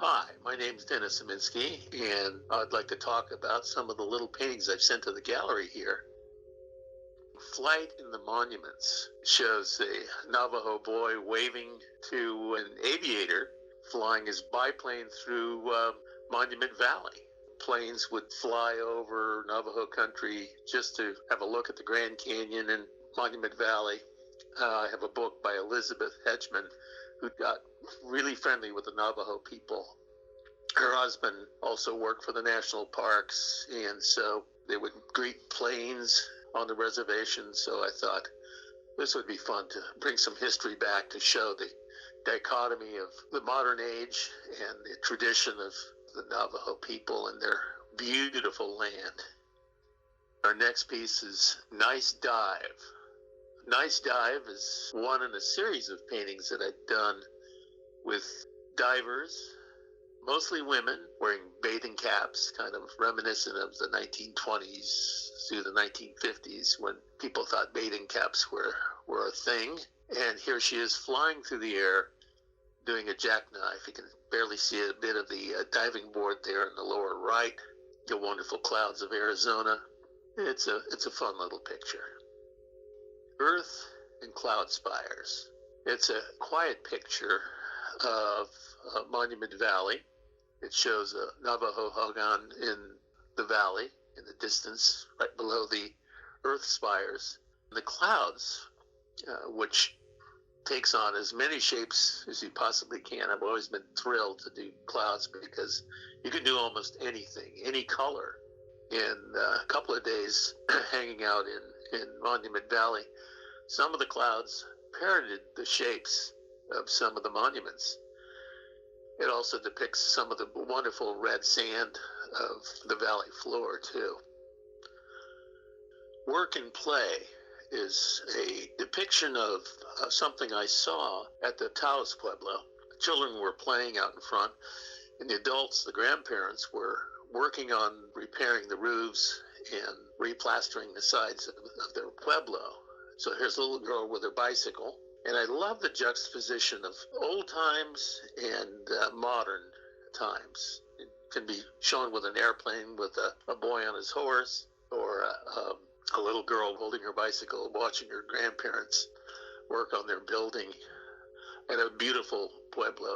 Hi, my name's Dennis Ziemienski, and I'd like to talk about some of the little paintings I've sent to the gallery here. Flight in the Monuments shows a Navajo boy waving to an aviator flying his biplane through Monument Valley. Planes would fly over Navajo country just to have a look at the Grand Canyon and Monument Valley. I have a book by Elizabeth Hedgeman, who got really friendly with the Navajo people. Her husband also worked for the national parks, and so they would greet planes on the reservation. So I thought this would be fun to bring some history back to show the dichotomy of the modern age and the tradition of the Navajo people and their beautiful land. Our next piece is Nice Dive. Nice Dive is one in a series of paintings that I've done with divers, mostly women, wearing bathing caps, kind of reminiscent of the 1920s through the 1950s when people thought bathing caps were a thing. And here she is flying through the air doing a jackknife. You can barely see a bit of the diving board there in the lower right. The wonderful clouds of Arizona. It's a fun little picture. Earth and Cloud Spires. It's a quiet picture of Monument Valley. It shows a Navajo hogan in the valley, in the distance, right below the Earth spires. The clouds, which takes on as many shapes as you possibly can. I've always been thrilled to do clouds because you can do almost anything, any color. In a couple of days hanging out in Monument Valley, some of the clouds parroted the shapes of some of the monuments. It also depicts some of the wonderful red sand of the valley floor, too. Work and Play is a depiction of something I saw at the Taos Pueblo. Children were playing out in front, and the adults, the grandparents, were working on repairing the roofs and replastering the sides of their pueblo. So here's a little girl with her bicycle. And I love the juxtaposition of old times and modern times. It can be shown with an airplane with a boy on his horse, or a little girl holding her bicycle, watching her grandparents work on their building, and a beautiful pueblo